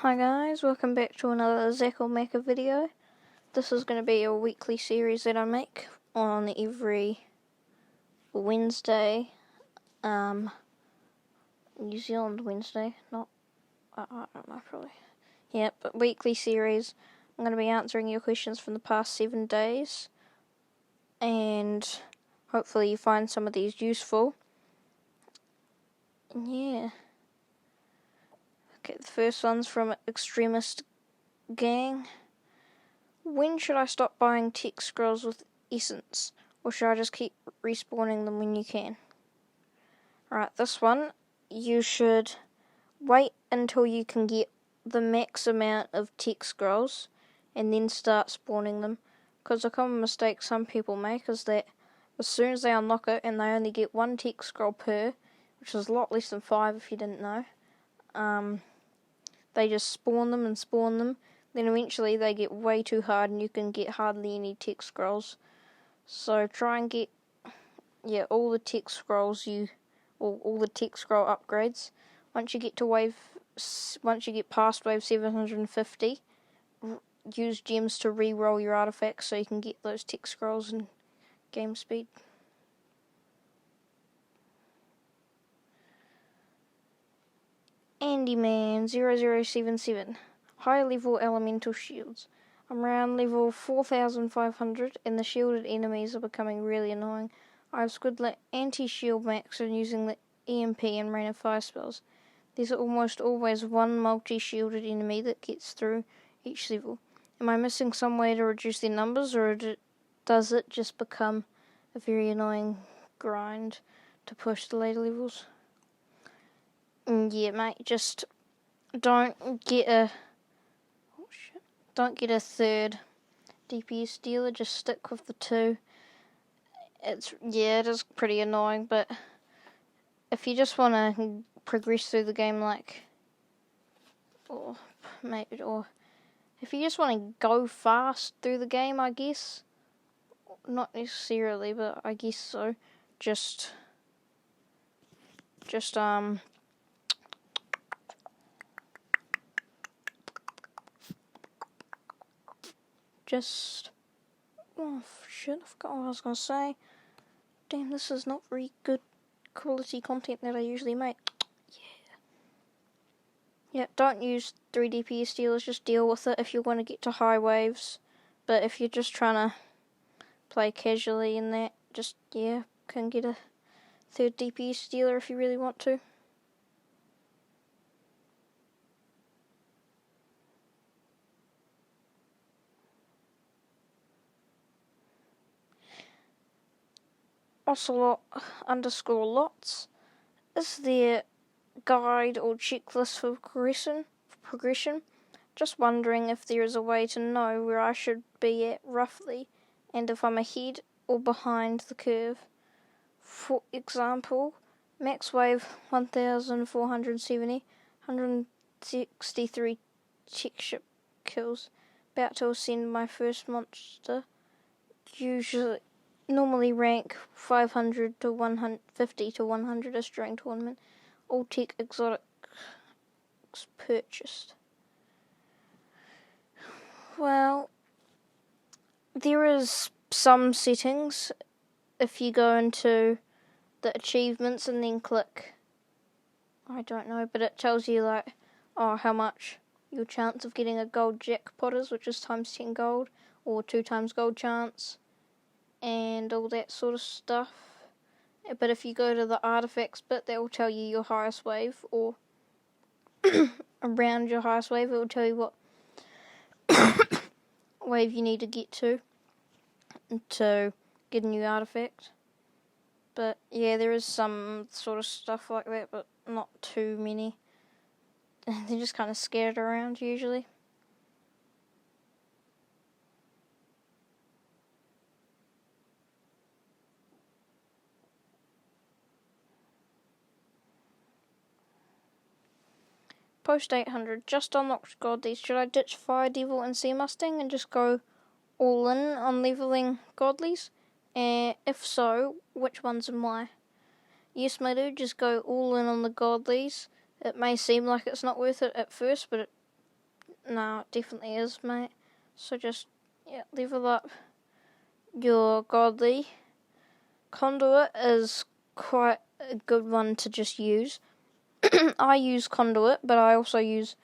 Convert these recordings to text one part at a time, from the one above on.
Hi guys, welcome back to another Zach or Macca video. This is going to be a weekly series that I make on every Wednesday, New Zealand Wednesday, not, I don't know, probably. Yeah, but weekly series. I'm going to be answering your questions from the past 7 days, and hopefully you find some of these useful. Yeah. Okay, the first one's from Extremist Gang. When should I stop buying tech scrolls with essence, or should I just keep respawning them when you can? Alright, this one, you should wait until you can get the max amount of tech scrolls and then start spawning them. Because a common mistake some people make is that as soon as they unlock it and they only get 1 tech scroll per, which is a lot less than 5 if you didn't know, they just spawn them and spawn them. Then eventually they get way too hard and you can get hardly any tech scrolls. So try and get all the tech scrolls all the tech scroll upgrades. Once you get past wave 750, use gems to re-roll your artifacts so you can get those tech scrolls and game speed. Andyman0077. High level elemental shields. I'm around level 4500 and the shielded enemies are becoming really annoying. I've squidlet anti-shield max and using the EMP and Rain of Fire spells. There's almost always one multi-shielded enemy that gets through each level. Am I missing some way to reduce their numbers, or does it just become a very annoying grind to push the later levels? Yeah, mate, just don't get a third DPS dealer, just stick with the 2. It is pretty annoying, but if you just want to progress through the game or if you just want to go fast through the game, I guess, not necessarily, but I guess so, just oh shit, I forgot what I was going to say. Damn, this is not very good quality content that I usually make. Yeah, don't use 3 DPS dealers, just deal with it if you want to get to high waves. But if you're just trying to play casually in that, just, can get a 3rd DPS dealer if you really want to. Ocelot_lots. Is there guide or checklist for progression? Just wondering if there is a way to know where I should be at roughly, and if I'm ahead or behind the curve. For example, max wave 1470, 163 tech ship kills. About to ascend my first monster. Normally rank 500 to 150 to 100 is during tournament. All tech exotics purchased. Well, there is some settings. If you go into the achievements and then click, I don't know, but it tells you how much your chance of getting a gold jackpot is, which is times 10 gold, or 2 times gold chance, and all that sort of stuff. But if you go to the artifacts bit, that will tell you your highest wave, or around your highest wave, it will tell you what wave you need to get to get a new artifact. But yeah, there is some sort of stuff like that, but not too many. They're just kind of scattered around usually. Post 800, just unlocked godlies. Should I ditch Fire Devil and Sea Mustang and just go all in on leveling godlies? If so, which ones and why? Yes, my dude, just go all in on the godlies. It may seem like it's not worth it at first, but No, it definitely is, mate. So just, level up your godly. Conduit is quite a good one to just use. I use Conduit, but I also use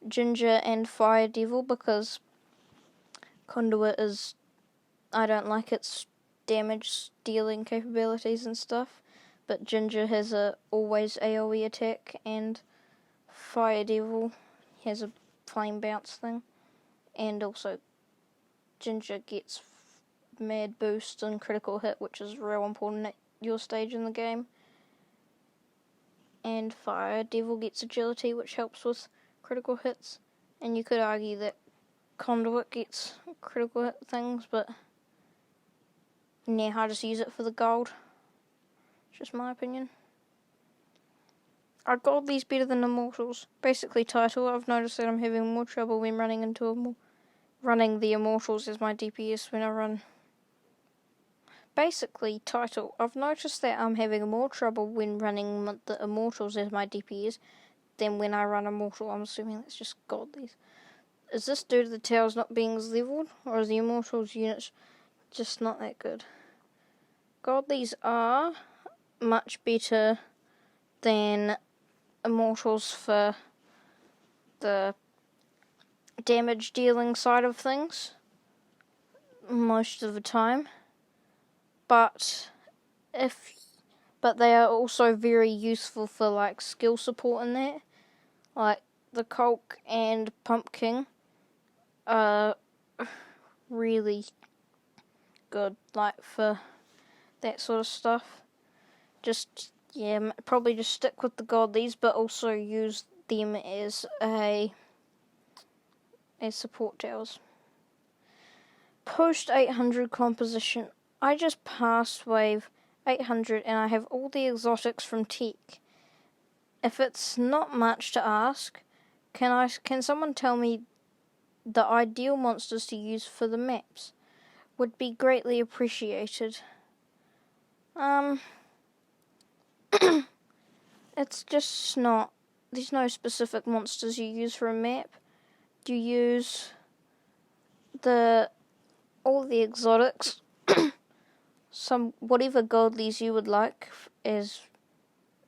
Ginger and Fire Devil because Conduit is, I don't like its damage dealing capabilities and stuff, but Ginger has a always AoE attack and Fire Devil has a flame bounce thing, and also Ginger gets mad boost and critical hit, which is real important at your stage in the game. And Fire Devil gets agility, which helps with critical hits. And you could argue that Conduit gets critical hit things, but I just use it for the gold. It's just my opinion. Are godlies better than immortals? Basically, title. I've noticed that I'm having more trouble when running the immortals as my DPS when I run. Basically, title. I've noticed that I'm having more trouble when running the immortals as my DPS than when I run immortal. I'm assuming that's just godlies. Is this due to the towers not being leveled, or is the immortals units just not that good? Godlies are much better than immortals for the damage dealing side of things most of the time, but they are also very useful for like skill support in that. Like the Coke and Pumpkin are really good, like for that sort of stuff. Just probably just stick with the godlies, but also use them as support towers. Post 800 composition. I just passed wave 800 and I have all the exotics from Tech. If it's not much to ask, can someone tell me the ideal monsters to use for the maps? Would be greatly appreciated. It's just not. There's no specific monsters you use for a map. You use all the exotics, whatever godlies you would like as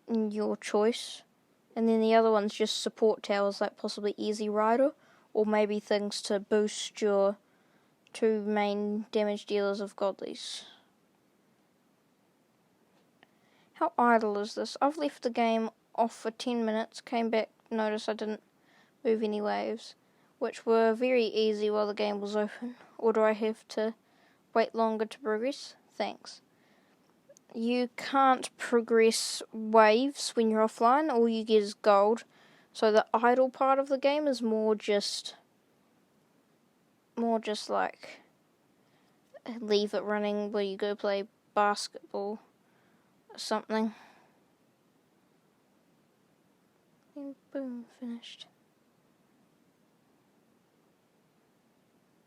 your choice, and then the other one's just support towers like possibly Easy Rider, or maybe things to boost your two main damage dealers of godlies. How idle is this? I've left the game off for 10 minutes, came back, noticed I didn't move any waves, which were very easy while the game was open. Or do I have to wait longer to progress? Thanks. You can't progress waves when you're offline. All you get is gold. So the idle part of the game is more just like leave it running where you go play basketball or something. And boom, finished.